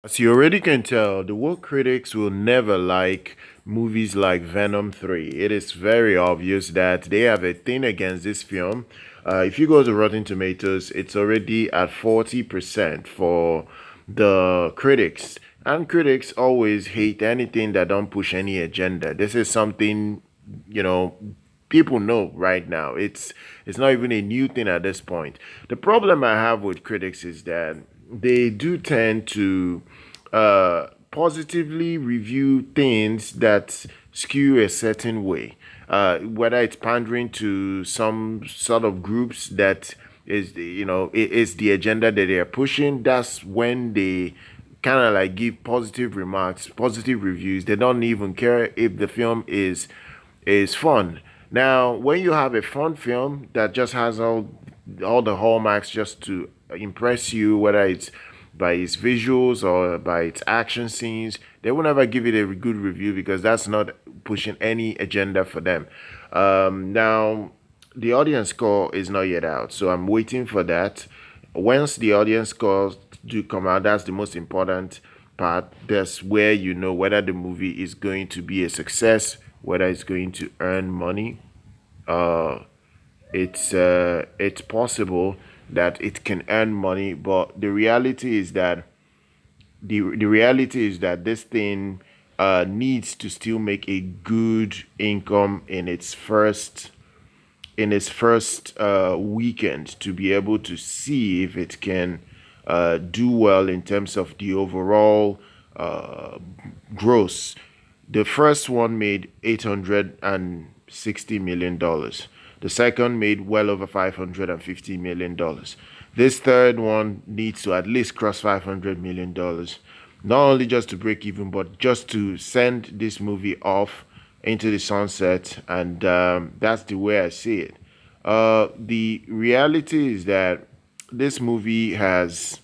As you already can tell, the world critics will never like movies like Venom 3. It is very obvious that they have a thing against this film. If you go to Rotten Tomatoes, it's already at 40% for the critics. And critics always hate anything that don't push any agenda. This is something, you know, people know right now. It's not even a new thing at this point. The problem I have with critics is that they do tend to positively review things that skew a certain way, whether it's pandering to some sort of groups that is is the agenda that they are pushing. That's when they kind of like give positive remarks, positive reviews. They don't even care if the film is fun. Now, when you have a fun film that just has all the hallmarks just to impress you, whether it's by its visuals or by its action scenes, they will never give it a good review because that's not pushing any agenda for them. Now, the audience score is not yet out, so I'm waiting for that. Once the audience scores do come out, that's the most important part. That's where you know whether the movie is going to be a success, whether it's going to earn money. Uh, it's possible that it can earn money, but the reality is that this thing needs to still make a good income in its first weekend to be able to see if it can do well in terms of the overall gross. The first one made $860 million. The second made well over $550 million. This third one needs to at least cross $500 million, not only just to break even, but just to send this movie off into the sunset. And that's the way I see it. The reality is that this movie has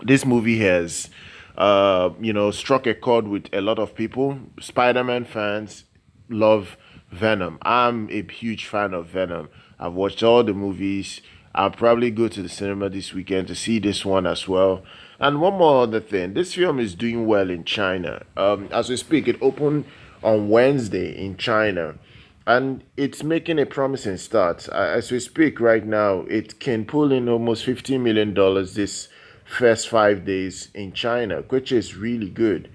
this movie has struck a chord with a lot of people. Spider-Man fans love Venom. I'm a huge fan of Venom. I've watched all the movies. I'll probably go to the cinema this weekend to see this one as well. And one more other thing, this film is doing well in China. As we speak, it opened on Wednesday in China, and it's making a promising start. As we speak right now, it can pull in almost $15 million this first 5 days in China, which is really good.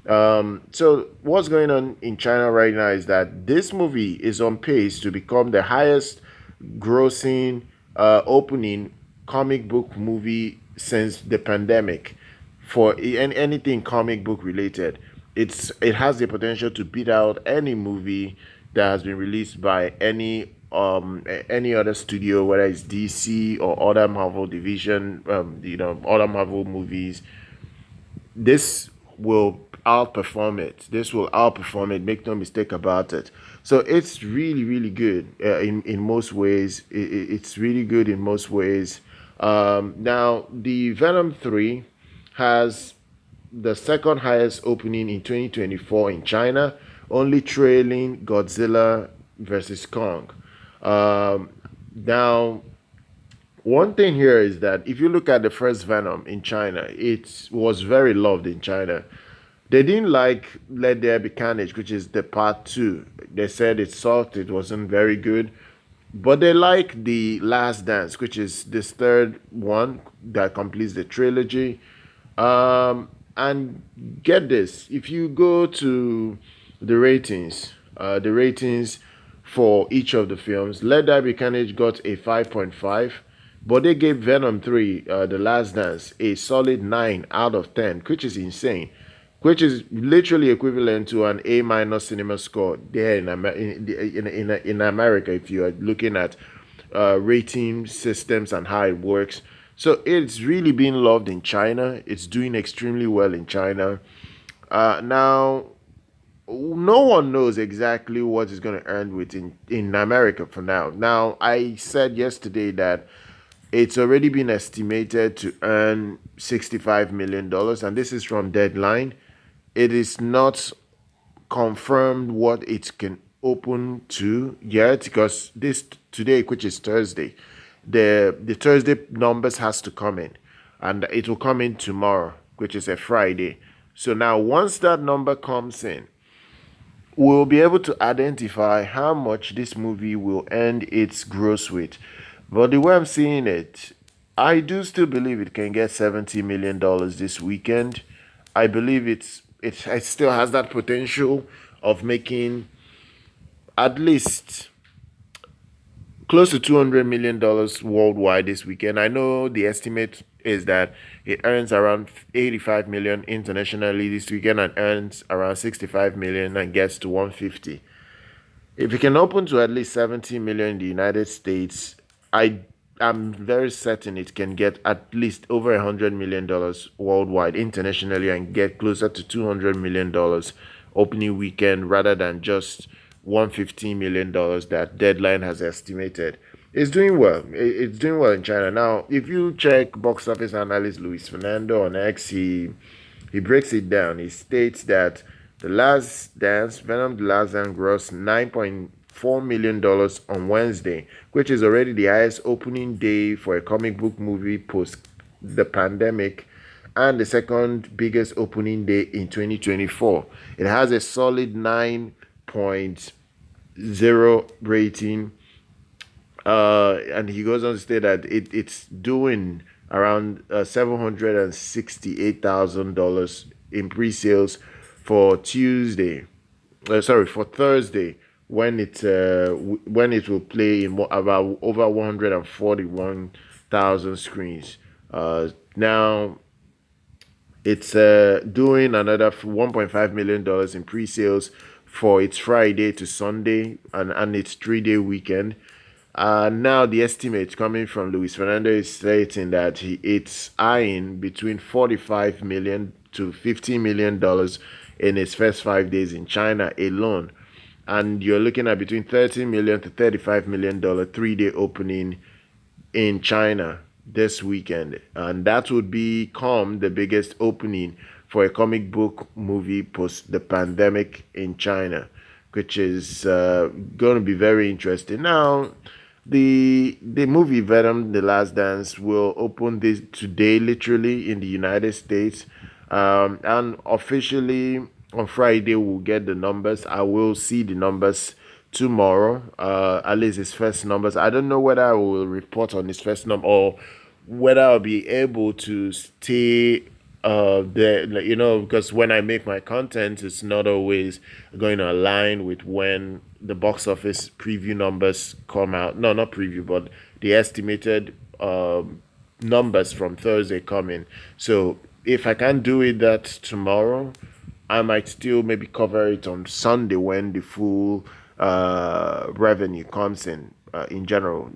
So what's going on in China right now is that this movie is on pace to become the highest grossing opening comic book movie since the pandemic for anything comic book related. It has the potential to beat out any movie that has been released by any other studio, whether it's DC or other Marvel division, other Marvel movies. This will outperform it. This will outperform it. Make no mistake about it. So it's really, really good in most ways. It's really good in most ways. Now, the Venom 3 has the second highest opening in 2024 in China, only trailing Godzilla versus Kong. Now, one thing here is that if you look at the first Venom in China, it was very loved in China. They didn't like Let There Be Carnage, which is the part two. They said it sucked, it wasn't very good. But they like The Last Dance, which is this third one that completes the trilogy. And get this, if you go to the ratings for each of the films, Let There Be Carnage got a 5.5, but they gave Venom 3, The Last Dance, a solid 9 out of 10, which is insane, which is literally equivalent to an A minus cinema score there in America if you are looking at rating systems and how it works. So it's really being loved in China. It's doing extremely well in China. Now, no one knows exactly what it's going to earn in America for now. Now, I said yesterday that it's already been estimated to earn $65 million, and this is from Deadline. It is not confirmed what it can open to yet because this today, which is Thursday, the Thursday numbers has to come in, and it will come in tomorrow. which is a Friday. So now once that number comes in, we'll be able to identify how much this movie will end its gross with. But the way I'm seeing it, I do still believe it can get $70 million this weekend. I believe it still has that potential of making at least close to $200 million worldwide this weekend. I know the estimate is that it earns around 85 million internationally this weekend and earns around 65 million and gets to 150. If it can open to at least 70 million in the United States, I am very certain it can get at least over $100 million worldwide internationally and get closer to $200 million opening weekend rather than just $115 million that Deadline has estimated. It's doing well. It's doing well in China. Now, if you check box office analyst Luis Fernando on X, he breaks it down. He states that The Last Dance, Venom The Last Dance grossed $9.4 million on Wednesday, which is already the highest opening day for a comic book movie post the pandemic and the second biggest opening day in 2024. It has a solid 9.0 rating, and he goes on to say that it's doing around $768,000 in pre-sales for for Thursday, when it will play in about over 141,000 screens. Now it's doing another $1.5 million in pre-sales for its Friday to Sunday and its 3-day weekend. Now the estimate coming from Luis Fernando is stating that it's eyeing between 45 million to $50 million in its first 5 days in China alone, and you're looking at between 30 million to $35 million 3-day opening in China this weekend, and that would become the biggest opening for a comic book movie post the pandemic in China, which is going to be very interesting. Now, the movie Venom: The Last Dance will open this today, literally in the United States, and officially on Friday we'll get the numbers. I will see the numbers tomorrow, at least his first numbers. I don't know whether I will report on his first number or whether I'll be able to stay there, like, because when I make my content, it's not always going to align with when the box office preview numbers come out. No, not preview, but the estimated numbers from Thursday come in. So if I can't do it that tomorrow, I might still maybe cover it on Sunday when the full revenue comes in general.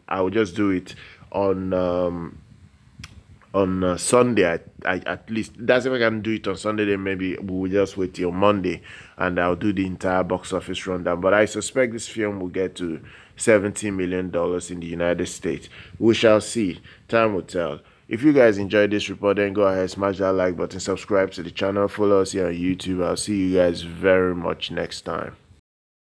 I will just do it on Sunday. I at least that's if I can do it on Sunday. Then maybe we'll just wait till Monday, and I'll do the entire box office rundown. But I suspect this film will get to $70 million in the United States. We shall see. Time will tell. If you guys enjoyed this report, then go ahead, smash that like button, subscribe to the channel, follow us here on YouTube. I'll see you guys very much next time.